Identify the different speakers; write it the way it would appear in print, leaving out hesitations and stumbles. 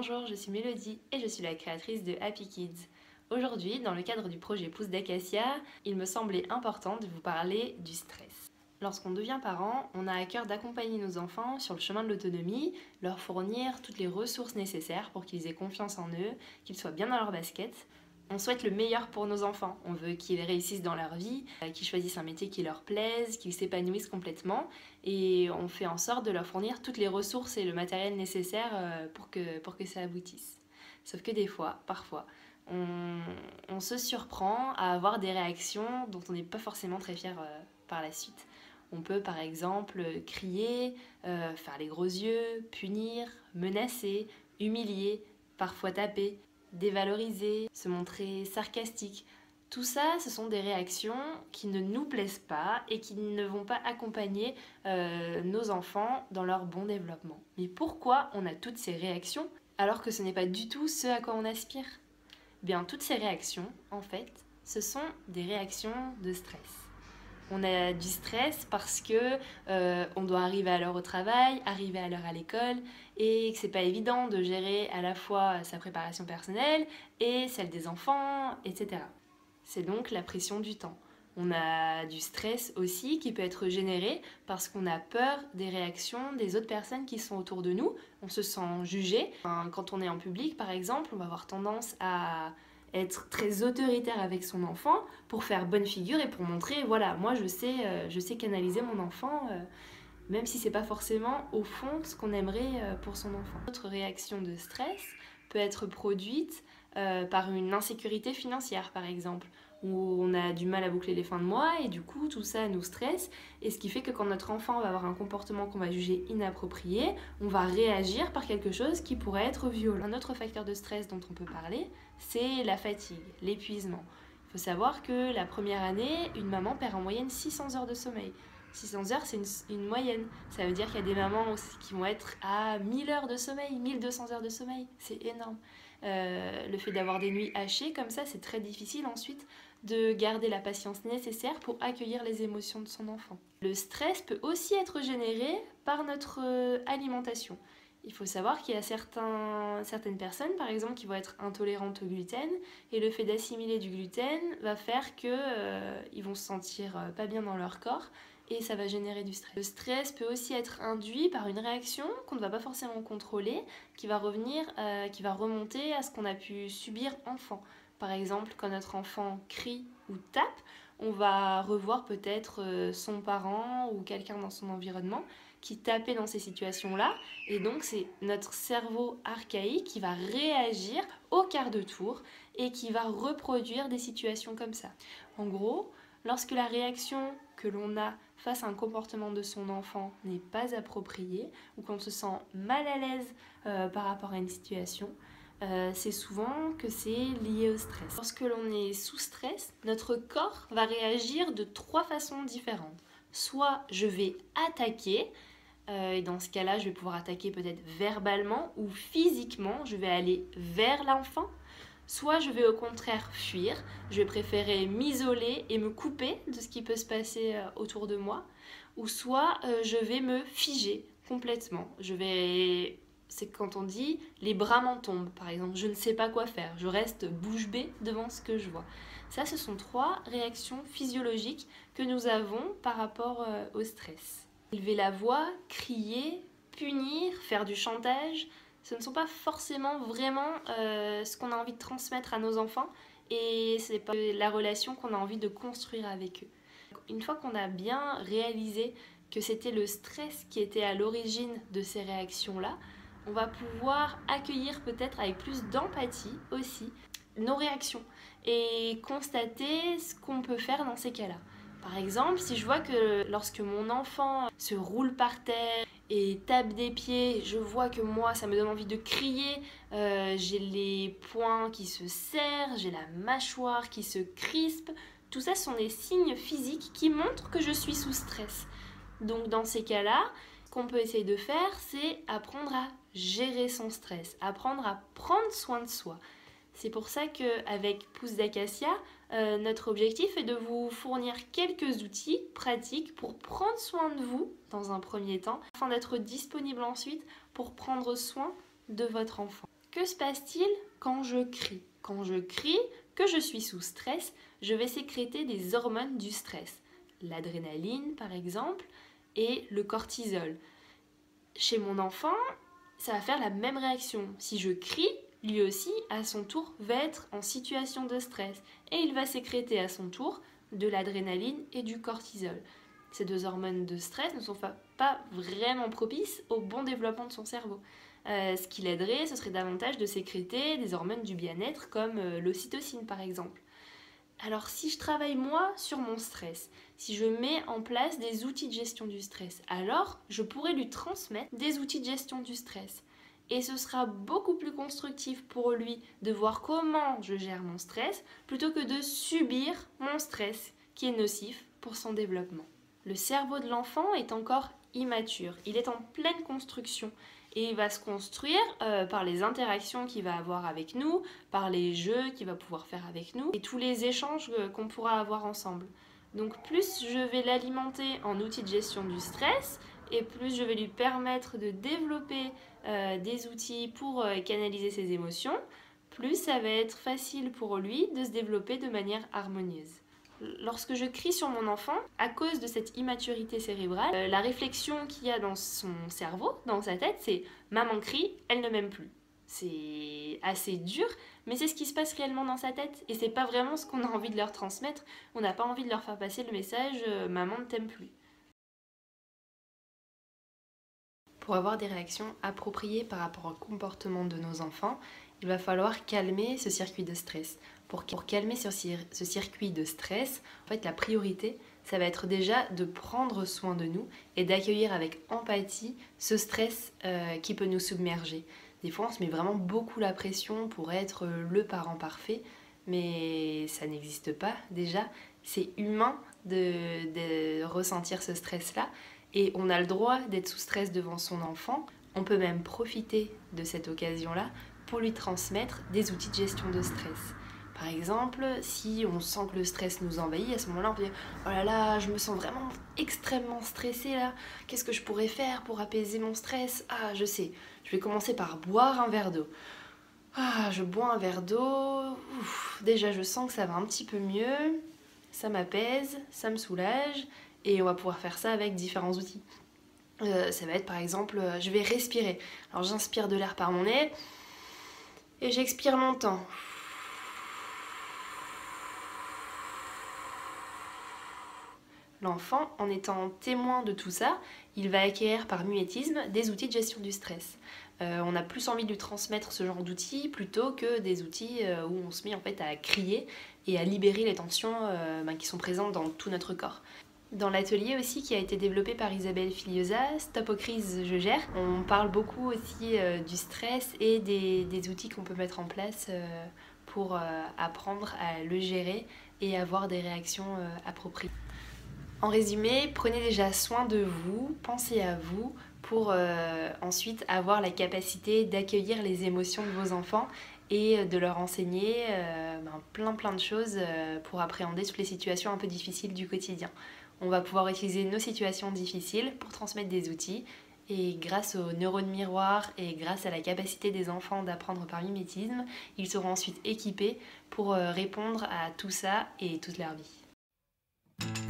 Speaker 1: Bonjour, je suis Mélodie et je suis la créatrice de Happy Kids. Aujourd'hui, dans le cadre du projet Pousse d'Acacia, il me semblait important de vous parler du stress. Lorsqu'on devient parent, on a à cœur d'accompagner nos enfants sur le chemin de l'autonomie, leur fournir toutes les ressources nécessaires pour qu'ils aient confiance en eux, qu'ils soient bien dans leur basket. On souhaite le meilleur pour nos enfants. On veut qu'ils réussissent dans leur vie, qu'ils choisissent un métier qui leur plaise, qu'ils s'épanouissent complètement. Et on fait en sorte de leur fournir toutes les ressources et le matériel nécessaire pour que ça aboutisse. Sauf que des fois, parfois, on se surprend à avoir des réactions dont on n'est pas forcément très fier par la suite. On peut par exemple crier, faire les gros yeux, punir, menacer, humilier, parfois taper, dévaloriser, se montrer sarcastique. Tout ça, ce sont des réactions qui ne nous plaisent pas et qui ne vont pas accompagner nos enfants dans leur bon développement. Mais pourquoi on a toutes ces réactions alors que ce n'est pas du tout ce à quoi on aspire ? Bien, toutes ces réactions, en fait, ce sont des réactions de stress. On a du stress parce que on doit arriver à l'heure au travail, arriver à l'heure à l'école et que c'est pas évident de gérer à la fois sa préparation personnelle et celle des enfants, etc. C'est donc la pression du temps. On a du stress aussi qui peut être généré parce qu'on a peur des réactions des autres personnes qui sont autour de nous. On se sent jugé. Quand on est en public, par exemple, on va avoir tendance à être très autoritaire avec son enfant pour faire bonne figure et pour montrer, voilà, moi je sais canaliser mon enfant, même si c'est pas forcément au fond ce qu'on aimerait pour son enfant. Notre réaction de stress peut être produite par une insécurité financière, par exemple, où on a du mal à boucler les fins de mois et du coup tout ça nous stresse, et ce qui fait que quand notre enfant va avoir un comportement qu'on va juger inapproprié, on va réagir par quelque chose qui pourrait être violent. Un autre facteur de stress dont on peut parler, c'est la fatigue, l'épuisement. Il faut savoir que la première année, une maman perd en moyenne 600 heures de sommeil. 600 heures, c'est une moyenne. Ça veut dire qu'il y a des mamans aussi qui vont être à 1000 heures de sommeil, 1200 heures de sommeil. C'est énorme. Le fait d'avoir des nuits hachées comme ça, c'est très difficile ensuite de garder la patience nécessaire pour accueillir les émotions de son enfant. Le stress peut aussi être généré par notre alimentation. Il faut savoir qu'il y a certaines personnes, par exemple, qui vont être intolérantes au gluten, et le fait d'assimiler du gluten va faire qu'ils vont se sentir pas bien dans leur corps, et ça va générer du stress. Le stress peut aussi être induit par une réaction qu'on ne va pas forcément contrôler, qui va remonter à ce qu'on a pu subir enfant. Par exemple, quand notre enfant crie ou tape, on va revoir peut-être son parent ou quelqu'un dans son environnement qui tapait dans ces situations-là, et donc c'est notre cerveau archaïque qui va réagir au quart de tour et qui va reproduire des situations comme ça. En gros, lorsque la réaction que l'on a face à un comportement de son enfant n'est pas appropriée ou qu'on se sent mal à l'aise par rapport à une situation, c'est souvent que c'est lié au stress. Lorsque l'on est sous stress, notre corps va réagir de 3 façons différentes. Soit je vais attaquer, et dans ce cas-là, je vais pouvoir attaquer peut-être verbalement ou physiquement, je vais aller vers l'enfant. Soit je vais au contraire fuir, je vais préférer m'isoler et me couper de ce qui peut se passer autour de moi. Ou soit je vais me figer complètement. C'est quand on dit les bras m'en tombent, par exemple, je ne sais pas quoi faire, je reste bouche bée devant ce que je vois. Ça, ce sont 3 réactions physiologiques que nous avons par rapport au stress. Élever la voix, crier, punir, faire du chantage, ce ne sont pas forcément vraiment ce qu'on a envie de transmettre à nos enfants, et ce n'est pas la relation qu'on a envie de construire avec eux. Une fois qu'on a bien réalisé que c'était le stress qui était à l'origine de ces réactions-là, on va pouvoir accueillir peut-être avec plus d'empathie aussi nos réactions et constater ce qu'on peut faire dans ces cas-là. Par exemple, si je vois que lorsque mon enfant se roule par terre et tape des pieds, je vois que moi, ça me donne envie de crier, j'ai les poings qui se serrent, j'ai la mâchoire qui se crispe. Tout ça sont des signes physiques qui montrent que je suis sous stress. Donc dans ces cas-là, ce qu'on peut essayer de faire, c'est apprendre à gérer son stress, apprendre à prendre soin de soi. C'est pour ça qu'avec Pousse d'Acacia, notre objectif est de vous fournir quelques outils pratiques pour prendre soin de vous dans un premier temps, afin d'être disponible ensuite pour prendre soin de votre enfant. Que se passe-t-il quand je crie? Quand je crie, que je suis sous stress, je vais sécréter des hormones du stress. L'adrénaline par exemple et le cortisol. Chez mon enfant, ça va faire la même réaction. Si je crie, lui aussi, à son tour, va être en situation de stress. Et il va sécréter à son tour de l'adrénaline et du cortisol. Ces deux hormones de stress ne sont pas vraiment propices au bon développement de son cerveau. Ce qui l'aiderait, ce serait davantage de sécréter des hormones du bien-être comme l'ocytocine par exemple. Alors si je travaille moi sur mon stress, si je mets en place des outils de gestion du stress, alors je pourrais lui transmettre des outils de gestion du stress. Et ce sera beaucoup plus constructif pour lui de voir comment je gère mon stress plutôt que de subir mon stress qui est nocif pour son développement. Le cerveau de l'enfant est encore immature, il est en pleine construction. Et il va se construire par les interactions qu'il va avoir avec nous, par les jeux qu'il va pouvoir faire avec nous et tous les échanges qu'on pourra avoir ensemble. Donc plus je vais l'alimenter en outils de gestion du stress et plus je vais lui permettre de développer des outils pour canaliser ses émotions, plus ça va être facile pour lui de se développer de manière harmonieuse. Lorsque je crie sur mon enfant, à cause de cette immaturité cérébrale, la réflexion qu'il y a dans son cerveau, dans sa tête, c'est « maman crie, elle ne m'aime plus ». C'est assez dur, mais c'est ce qui se passe réellement dans sa tête. Et c'est pas vraiment ce qu'on a envie de leur transmettre. On n'a pas envie de leur faire passer le message « maman ne t'aime plus ». Pour avoir des réactions appropriées par rapport au comportement de nos enfants, il va falloir calmer ce circuit de stress. Pour calmer ce circuit de stress, en fait, la priorité, ça va être déjà de prendre soin de nous et d'accueillir avec empathie ce stress qui peut nous submerger. Des fois, on se met vraiment beaucoup la pression pour être le parent parfait, mais ça n'existe pas déjà. C'est humain de ressentir ce stress-là et on a le droit d'être sous stress devant son enfant. On peut même profiter de cette occasion-là pour lui transmettre des outils de gestion de stress. Par exemple, si on sent que le stress nous envahit, à ce moment-là, on peut dire « Oh là là, je me sens vraiment extrêmement stressée là, qu'est-ce que je pourrais faire pour apaiser mon stress? Ah, je sais, je vais commencer par boire un verre d'eau. Ah, je bois un verre d'eau, déjà je sens que ça va un petit peu mieux, ça m'apaise, ça me soulage, et on va pouvoir faire ça avec différents outils. Ça va être par exemple, je vais respirer. Alors j'inspire de l'air par mon nez, et j'expire longtemps. L'enfant, en étant témoin de tout ça, il va acquérir par mimétisme des outils de gestion du stress. On a plus envie de lui transmettre ce genre d'outils plutôt que des outils où on se met en fait à crier et à libérer les tensions qui sont présentes dans tout notre corps. Dans l'atelier aussi qui a été développé par Isabelle Filiosa, Stop aux crises, je gère, on parle beaucoup aussi du stress et des outils qu'on peut mettre en place pour apprendre à le gérer et avoir des réactions appropriées. En résumé, prenez déjà soin de vous, pensez à vous pour ensuite avoir la capacité d'accueillir les émotions de vos enfants et de leur enseigner plein de choses pour appréhender toutes les situations un peu difficiles du quotidien. On va pouvoir utiliser nos situations difficiles pour transmettre des outils et grâce aux neurones miroirs et grâce à la capacité des enfants d'apprendre par mimétisme, ils seront ensuite équipés pour répondre à tout ça et toute leur vie.